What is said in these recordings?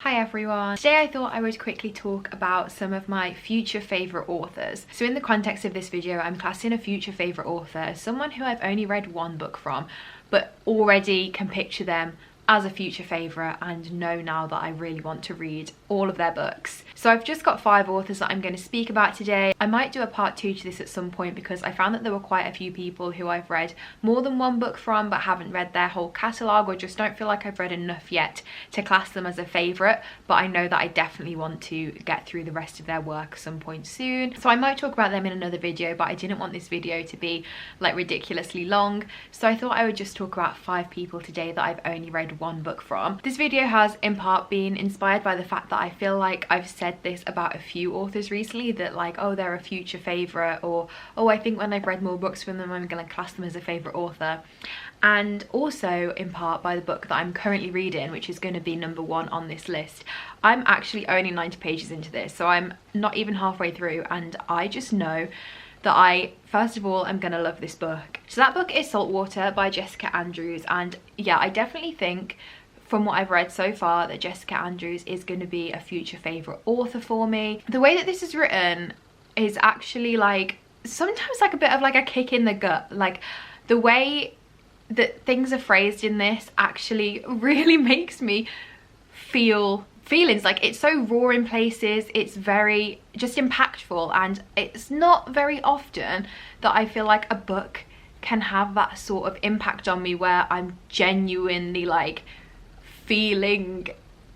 Hi everyone. Today I thought I would quickly talk about some of my future favourite authors. So in the context of this video, I'm classing a future favourite author as someone who I've only read one book from, but already can picture them as a future favourite and know now that I really want to read all of their books. So I've just got 5 authors that I'm going to speak about today. I might do a part 2 to this at some point because I found that there were quite a few people who I've read more than one book from but haven't read their whole catalogue, or just don't feel like I've read enough yet to class them as a favourite, but I know that I definitely want to get through the rest of their work at some point soon. So I might talk about them in another video, but I didn't want this video to be like ridiculously long, so I thought I would just talk about 5 people today that I've only read one book from. This video has in part been inspired by the fact that I feel like I've said this about a few authors recently, that like, oh, they're a future favourite, or oh, I think when I've read more books from them I'm going to class them as a favourite author. And also in part by the book that I'm currently reading, which is going to be number 1 on this list. I'm actually only 90 pages into this, so I'm not even halfway through, and I just know that I, first of all, am going to love this book. So that book is Saltwater by Jessica Andrews, and yeah, I definitely think from what I've read so far that Jessica Andrews is going to be a future favourite author for me. The way that this is written is actually like sometimes like a bit of like a kick in the gut. Like the way that things are phrased in this actually really makes me feel feelings. Like it's so raw in places, it's very just impactful, and it's not very often that I feel like a book can have that sort of impact on me where I'm genuinely like feeling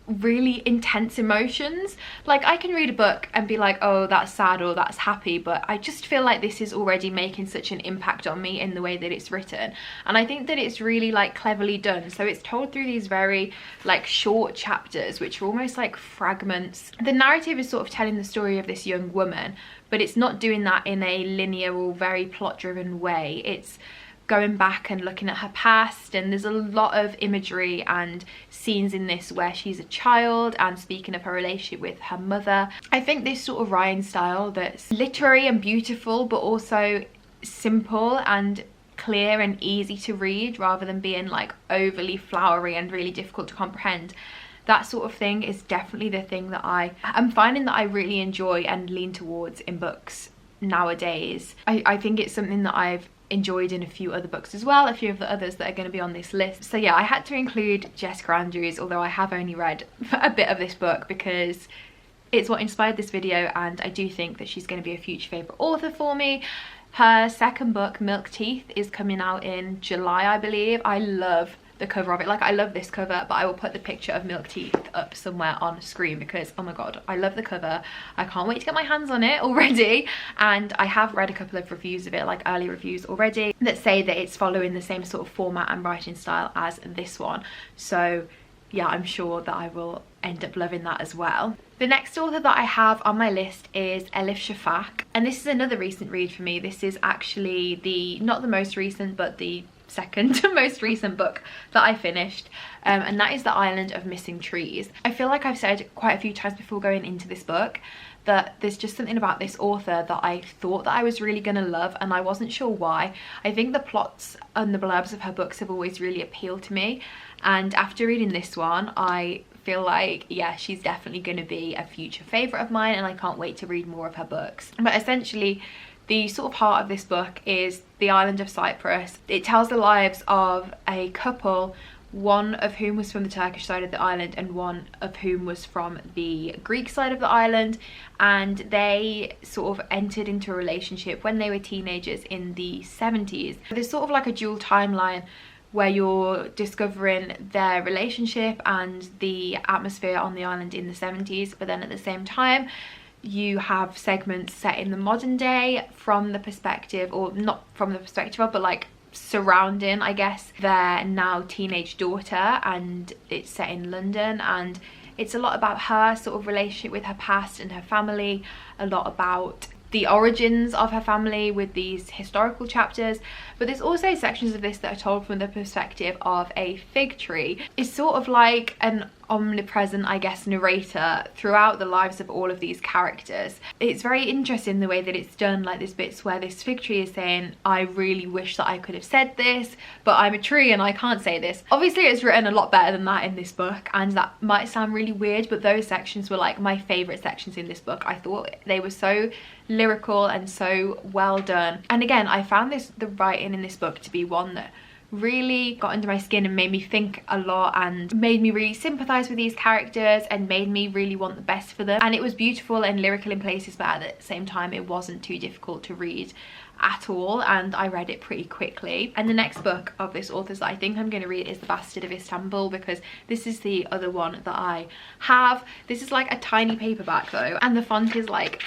really intense emotions. Like I can read a book and be like, oh, that's sad or that's happy, but I just feel like this is already making such an impact on me in the way that it's written, and I think that it's really like cleverly done. So it's told through these very like short chapters which are almost like fragments. The narrative is sort of telling the story of this young woman, but it's not doing that in a linear or very plot driven way. It's going back and looking at her past, and there's a lot of imagery and scenes in this where she's a child and speaking of her relationship with her mother. I think this sort of writing style that's literary and beautiful but also simple and clear and easy to read rather than being like overly flowery and really difficult to comprehend, that sort of thing is definitely the thing that I'm finding that I really enjoy and lean towards in books nowadays. I think it's something that I've enjoyed in a few other books as well, a few of the others that are going to be on this list. So yeah, I had to include Jessica Andrews, although I have only read a bit of this book because it's what inspired this video, and I do think that she's going to be a future favourite author for me. Her second book, Milk Teeth, is coming out in July, I believe. I love the cover of it. Like I love this cover, but I will put the picture of Milk Teeth up somewhere on screen because oh my god, I love the cover. I can't wait to get my hands on it already, and I have read a couple of reviews of it, like early reviews already, that say that it's following the same sort of format and writing style as this one. So yeah, I'm sure that I will end up loving that as well. The next author that I have on my list is Elif Shafak, and this is another recent read for me. This is actually not the most recent, but the second most recent book that I finished, and that is The Island of Missing Trees. I feel like I've said quite a few times before going into this book that there's just something about this author that I thought that I was really gonna love, and I wasn't sure why. I think the plots and the blurbs of her books have always really appealed to me, and after reading this one I feel like, yeah, she's definitely going to be a future favourite of mine, and I can't wait to read more of her books. But essentially the sort of heart of this book is the island of Cyprus. It tells the lives of a couple, one of whom was from the Turkish side of the island and one of whom was from the Greek side of the island, and they sort of entered into a relationship when they were teenagers in the 70s. There's sort of like a dual timeline where you're discovering their relationship and the atmosphere on the island in the 70s, but then at the same time you have segments set in the modern day from the perspective, or not from the perspective of, but like surrounding, I guess, their now teenage daughter, and it's set in London, and it's a lot about her sort of relationship with her past and her family, a lot about the origins of her family with these historical chapters, but there's also sections of this that are told from the perspective of a fig tree. It's sort of like an omnipresent, I guess, narrator throughout the lives of all of these characters. It's very interesting the way that it's done, like there's bits where this fig tree is saying, I really wish that I could have said this, but I'm a tree and I can't say this. Obviously it's written a lot better than that in this book, and that might sound really weird, but those sections were like my favorite sections in this book. I thought they were so lyrical and so well done. And again, I found the writing in this book to be one that really got under my skin and made me think a lot, and made me really sympathize with these characters and made me really want the best for them. And it was beautiful and lyrical in places, but at the same time it wasn't too difficult to read at all, and I read it pretty quickly. And the next book of this author's that I think I'm going to read is The Bastard of Istanbul, because this is the other one that I have. This is like a tiny paperback though, and the font is like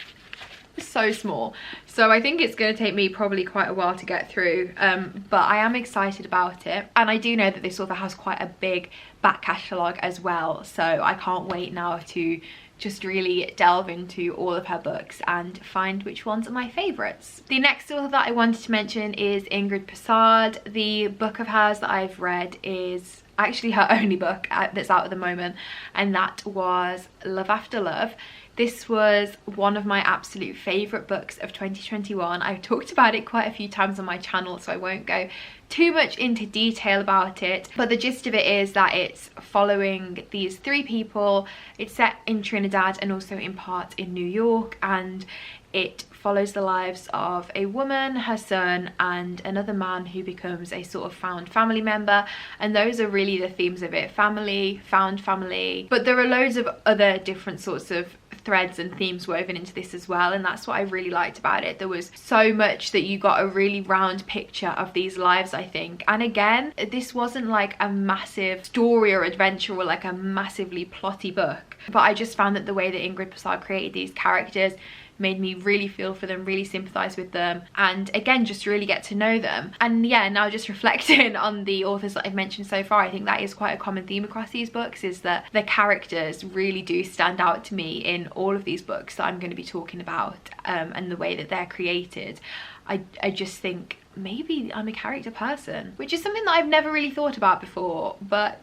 so small, so I think it's going to take me probably quite a while to get through, but I am excited about it. And I do know that this author has quite a big back catalogue as well, so I can't wait now to just really delve into all of her books and find which ones are my favourites. The next author that I wanted to mention is Ingrid Passad. The book of hers that I've read is actually her only book that's out at the moment, and that was Love After Love. This was one of my absolute favourite books of 2021. I've talked about it quite a few times on my channel, so I won't go too much into detail about it, but the gist of it is that it's following these three people. It's set in Trinidad and also in part in New York, and it follows the lives of a woman, her son, and another man who becomes a sort of found family member. And those are really the themes of it: family, found family. But there are loads of other different sorts of threads and themes woven into this as well, and that's what I really liked about it. There was so much that you got a really round picture of these lives, I think. And again, this wasn't like a massive story or adventure or like a massively plotty book, but I just found that the way that Ingrid Passad created these characters made me really feel for them, really sympathize with them, and again just really get to know them. And yeah, now just reflecting on the authors that I've mentioned so far, I think that is quite a common theme across these books, is that the characters really do stand out to me in all of these books that I'm going to be talking about, and the way that they're created. I just think maybe I'm a character person, which is something that I've never really thought about before, but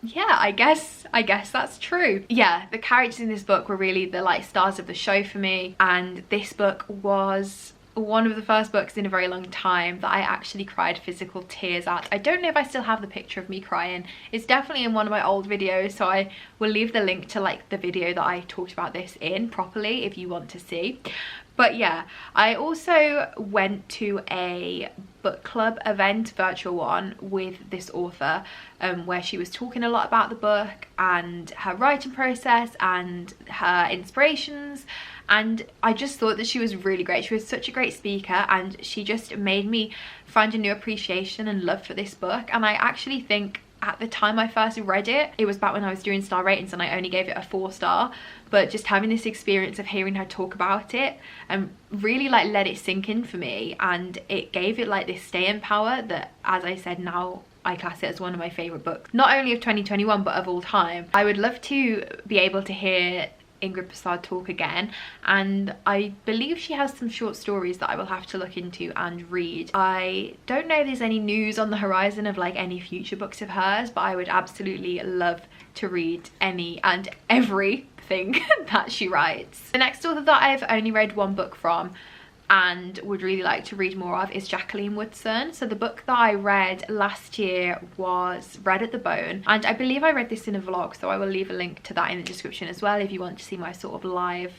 yeah, I guess that's true. Yeah, the characters in this book were really the like stars of the show for me, and this book was one of the first books in a very long time that I actually cried physical tears at. I don't know if I still have the picture of me crying. It's definitely in one of my old videos, so I will leave the link to like the video that I talked about this in properly if you want to see. But yeah, I also went to a book club event, virtual one, with this author, where she was talking a lot about the book and her writing process and her inspirations, and I just thought that she was really great. She was such a great speaker, and she just made me find a new appreciation and love for this book. And I actually think at the time I first read it, it was back when I was doing star ratings and I only gave it a 4-star, but just having this experience of hearing her talk about it and really like let it sink in for me, and it gave it like this staying power that, as I said, now I class it as one of my favourite books, not only of 2021 but of all time. I would love to be able to hear Ingrid Passad talk again, and I believe she has some short stories that I will have to look into and read. I don't know if there's any news on the horizon of like any future books of hers, but I would absolutely love to read any and everything that she writes. The next author that I've only read one book from and would really like to read more of is Jacqueline Woodson. So the book that I read last year was Red at the Bone, and I believe I read this in a vlog, so I will leave a link to that in the description as well if you want to see my sort of live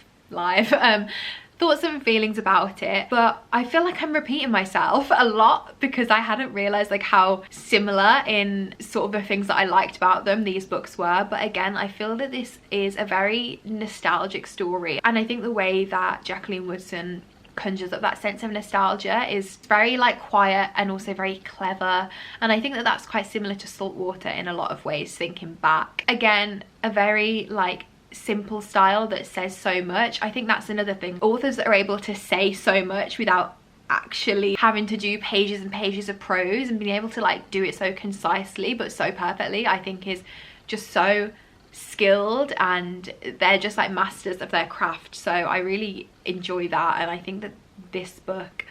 thoughts and feelings about it. But I feel like I'm repeating myself a lot because I hadn't realized like how similar in sort of the things that I liked about them these books were. But again, I feel that this is a very nostalgic story, and I think the way that Jacqueline Woodson conjures up that sense of nostalgia is very like quiet and also very clever, and I think that that's quite similar to Saltwater in a lot of ways, thinking back. Again, a very like simple style that says so much. I think that's another thing, authors that are able to say so much without actually having to do pages and pages of prose, and being able to like do it so concisely but so perfectly, I think is just so skilled, and they're just like masters of their craft. So I really enjoy that, and I think that this book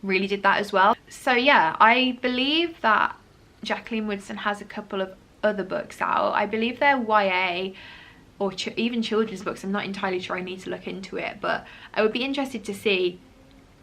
really did that as well. So yeah, I believe that Jacqueline Woodson has a couple of other books out. I believe they're YA or even children's books. I'm not entirely sure, I need to look into it, but I would be interested to see,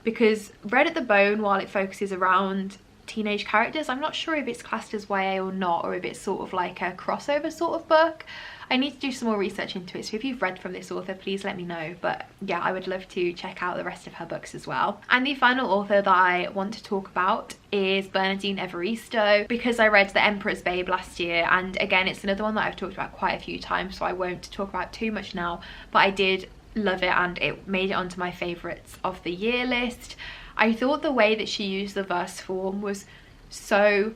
because Red at the Bone, while it focuses around teenage characters, I'm not sure if it's classed as YA or not, or if it's sort of like a crossover sort of book. I need to do some more research into it, so if you've read from this author, please let me know. But yeah, I would love to check out the rest of her books as well. And the final author that I want to talk about is Bernardine Evaristo, because I read The Emperor's Babe last year, and again, it's another one that I've talked about quite a few times, so I won't talk about too much now, but I did love it and it made it onto my favourites of the year list. I thought the way that she used the verse form was so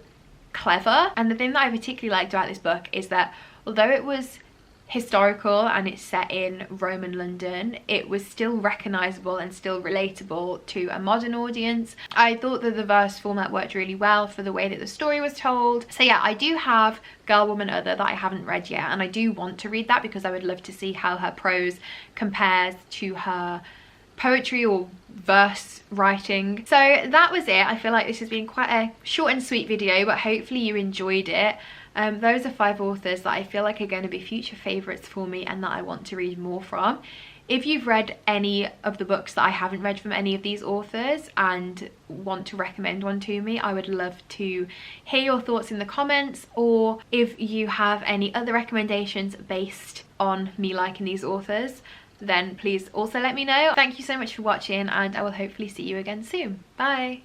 clever, and the thing that I particularly liked about this book is that although it was historical and it's set in Roman London, it was still recognisable and still relatable to a modern audience. I thought that the verse format worked really well for the way that the story was told. So yeah, I do have Girl, Woman, Other that I haven't read yet, and I do want to read that because I would love to see how her prose compares to her poetry or verse writing. So that was it. I feel like this has been quite a short and sweet video, but hopefully you enjoyed it. Those are 5 authors that I feel like are going to be future favourites for me and that I want to read more from. If you've read any of the books that I haven't read from any of these authors and want to recommend one to me, I would love to hear your thoughts in the comments, or if you have any other recommendations based on me liking these authors, then please also let me know. Thank you so much for watching, and I will hopefully see you again soon. Bye!